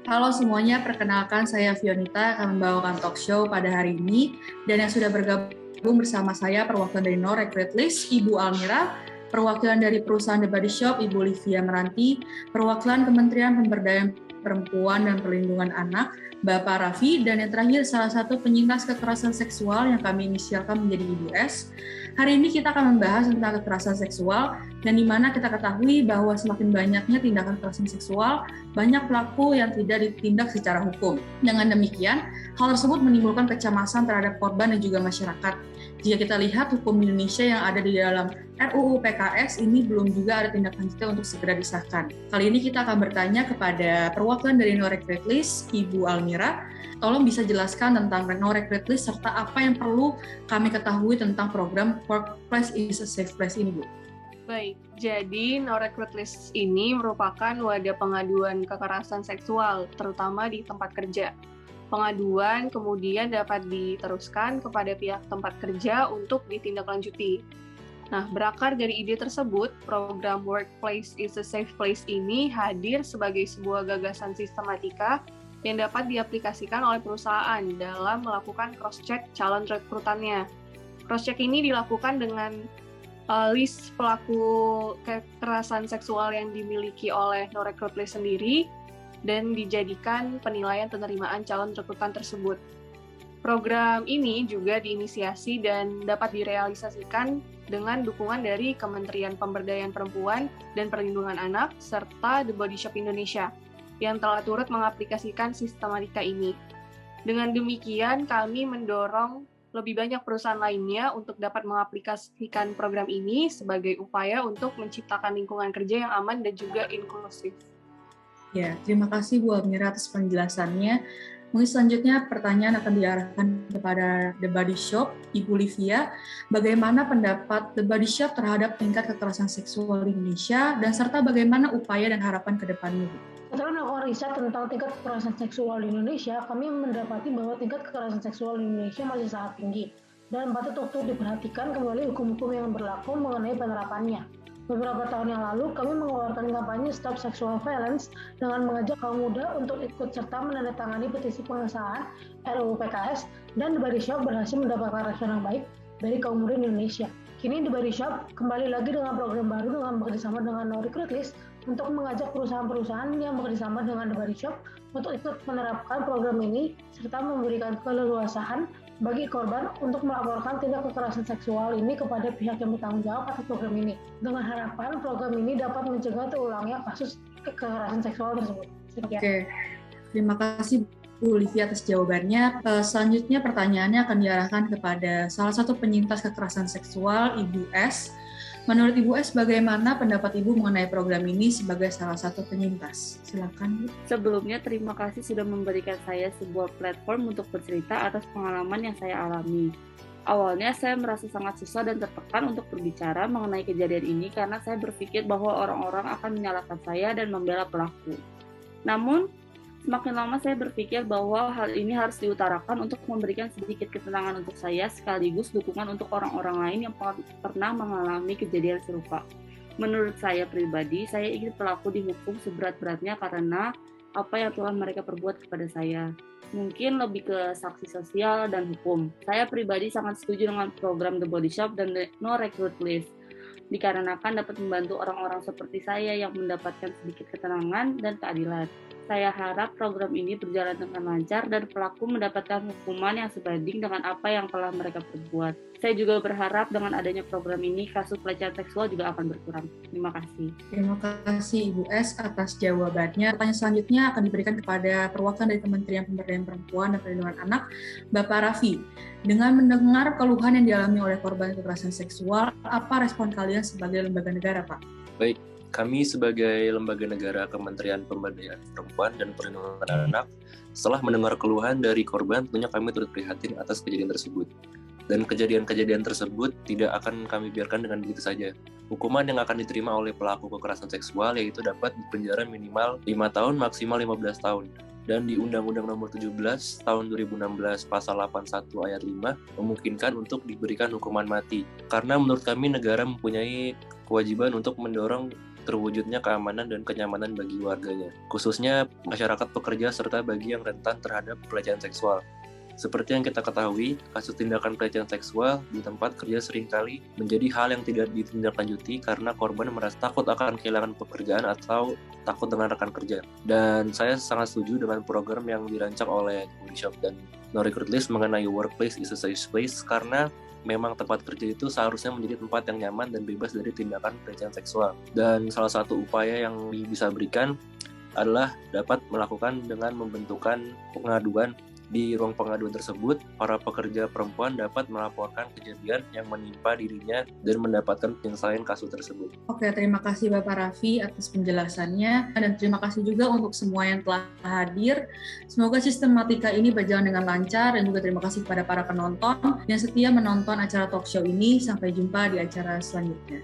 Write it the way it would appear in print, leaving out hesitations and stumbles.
Halo semuanya, perkenalkan saya Fionita akan membawakan talk show pada hari ini. Dan yang sudah bergabung bersama saya perwakilan dari No Regret List, Ibu Almira, perwakilan dari perusahaan The Body Shop, Ibu Livia Meranti, perwakilan Kementerian Pemberdayaan Perempuan dan Perlindungan Anak, Bapak Raffi, dan yang terakhir salah satu penyintas kekerasan seksual yang kami inisialkan menjadi Ibu S. Hari ini kita akan membahas tentang kekerasan seksual, dan di mana kita ketahui bahwa semakin banyaknya tindakan kekerasan seksual, banyak pelaku yang tidak ditindak secara hukum. Dengan demikian, hal tersebut menimbulkan kecemasan terhadap korban dan juga masyarakat. Jika kita lihat hukum Indonesia yang ada di dalam RUU PKS ini belum juga ada tindak lanjutnya untuk segera disahkan. Kali ini kita akan bertanya kepada perwakilan dari No Regret List, Ibu Almira. Tolong bisa jelaskan tentang No Regret List serta apa yang perlu kami ketahui tentang program Workplace is a Safe Place ini, Bu. Baik, jadi No Regret List ini merupakan wadah pengaduan kekerasan seksual, terutama di tempat kerja. Pengaduan kemudian dapat diteruskan kepada pihak tempat kerja untuk ditindaklanjuti. Nah, berakar dari ide tersebut, program Workplace is a Safe Place ini hadir sebagai sebuah gagasan sistematika yang dapat diaplikasikan oleh perusahaan dalam melakukan cross-check calon rekrutannya. Cross-check ini dilakukan dengan list pelaku kekerasan seksual yang dimiliki oleh No Regret List sendiri dan dijadikan penilaian penerimaan calon rekrutan tersebut. Program ini juga diinisiasi dan dapat direalisasikan dengan dukungan dari Kementerian Pemberdayaan Perempuan dan Perlindungan Anak serta The Body Shop Indonesia yang telah turut mengaplikasikan sistematika ini. Dengan demikian, kami mendorong lebih banyak perusahaan lainnya untuk dapat mengaplikasikan program ini sebagai upaya untuk menciptakan lingkungan kerja yang aman dan juga inklusif. Ya, terima kasih Bu Almira atas penjelasannya. Mungkin selanjutnya pertanyaan akan diarahkan kepada The Body Shop, Ibu Livia. Bagaimana pendapat The Body Shop terhadap tingkat kekerasan seksual di Indonesia dan serta bagaimana upaya dan harapan ke depannya, Bu? Setelah melakukan riset tentang tingkat kekerasan seksual di Indonesia, kami mendapati bahwa tingkat kekerasan seksual di Indonesia masih sangat tinggi dan patut untuk diperhatikan kembali hukum-hukum yang berlaku mengenai penerapannya. Beberapa tahun yang lalu, kami mengeluarkan kampanye Stop Sexual Violence dengan mengajak kaum muda untuk ikut serta menandatangani petisi pengesahan RUU PKS, dan The Body Shop berhasil mendapatkan respon yang baik dari kaum muda Indonesia. Kini The Body Shop kembali lagi dengan program baru dengan bekerjasama dengan No Regret List untuk mengajak perusahaan-perusahaan yang bekerjasama dengan The Body Shop untuk ikut menerapkan program ini serta memberikan keleluasaan bagi korban untuk melaporkan tindak kekerasan seksual ini kepada pihak yang bertanggung jawab atas program ini. Dengan harapan program ini dapat mencegah terulangnya kasus kekerasan seksual tersebut. Sekian. Oke, terima kasih Bu Livia atas jawabannya. Selanjutnya pertanyaannya akan diarahkan kepada salah satu penyintas kekerasan seksual, Ibu S. Menurut Ibu S, bagaimana pendapat Ibu mengenai program ini sebagai salah satu penyintas? Silakan, Bu. Sebelumnya, terima kasih sudah memberikan saya sebuah platform untuk bercerita atas pengalaman yang saya alami. Awalnya, saya merasa sangat susah dan tertekan untuk berbicara mengenai kejadian ini karena saya berpikir bahwa orang-orang akan menyalahkan saya dan membela pelaku. Namun, semakin lama saya berpikir bahwa hal ini harus diutarakan untuk memberikan sedikit ketenangan untuk saya sekaligus dukungan untuk orang-orang lain yang pernah mengalami kejadian serupa. Menurut saya pribadi, saya ingin pelaku dihukum seberat-beratnya karena apa yang telah mereka perbuat kepada saya. Mungkin lebih ke sanksi sosial dan hukum. Saya pribadi sangat setuju dengan program The Body Shop dan No Regret List, dikarenakan dapat membantu orang-orang seperti saya yang mendapatkan sedikit ketenangan dan keadilan. Saya harap program ini berjalan dengan lancar dan pelaku mendapatkan hukuman yang sebanding dengan apa yang telah mereka perbuat. Saya juga berharap dengan adanya program ini, kasus pelecehan seksual juga akan berkurang. Terima kasih. Terima kasih Ibu S atas jawabannya. Pertanyaan selanjutnya akan diberikan kepada perwakilan dari Kementerian Pemberdayaan Perempuan dan Perlindungan Anak, Bapak Raffi. Dengan mendengar keluhan yang dialami oleh korban kekerasan seksual, apa respon kalian sebagai lembaga negara, Pak? Baik. Kami sebagai lembaga negara Kementerian Pemberdayaan Perempuan dan Perlindungan Anak, setelah mendengar keluhan dari korban, tentunya kami turut prihatin atas kejadian tersebut. Dan kejadian-kejadian tersebut tidak akan kami biarkan dengan begitu saja. Hukuman yang akan diterima oleh pelaku kekerasan seksual yaitu dapat dipenjara minimal 5 tahun maksimal 15 tahun. Dan di Undang-Undang Nomor 17 Tahun 2016 Pasal 81 Ayat 5 memungkinkan untuk diberikan hukuman mati. Karena menurut kami negara mempunyai kewajiban untuk mendorong terwujudnya keamanan dan kenyamanan bagi warganya, khususnya masyarakat pekerja serta bagi yang rentan terhadap pelecehan seksual. Seperti yang kita ketahui, kasus tindakan pelecehan seksual di tempat kerja seringkali menjadi hal yang tidak ditindaklanjuti karena korban merasa takut akan kehilangan pekerjaan atau takut dengan rekan kerja. Dan saya sangat setuju dengan program yang dirancang oleh Workshop dan No Recruit List mengenai workplace is a safe place, karena memang tempat kerja itu seharusnya menjadi tempat yang nyaman dan bebas dari tindakan pelecehan seksual. Dan salah satu upaya yang bisa berikan adalah dapat melakukan dengan membentukkan pengaduan. Di ruang pengaduan tersebut, para pekerja perempuan dapat melaporkan kejadian yang menimpa dirinya dan mendapatkan penyelesaian kasus tersebut. Oke, terima kasih Bapak Raffi atas penjelasannya, dan terima kasih juga untuk semua yang telah hadir. Semoga sistematika ini berjalan dengan lancar, dan juga terima kasih kepada para penonton yang setia menonton acara talk show ini. Sampai jumpa di acara selanjutnya.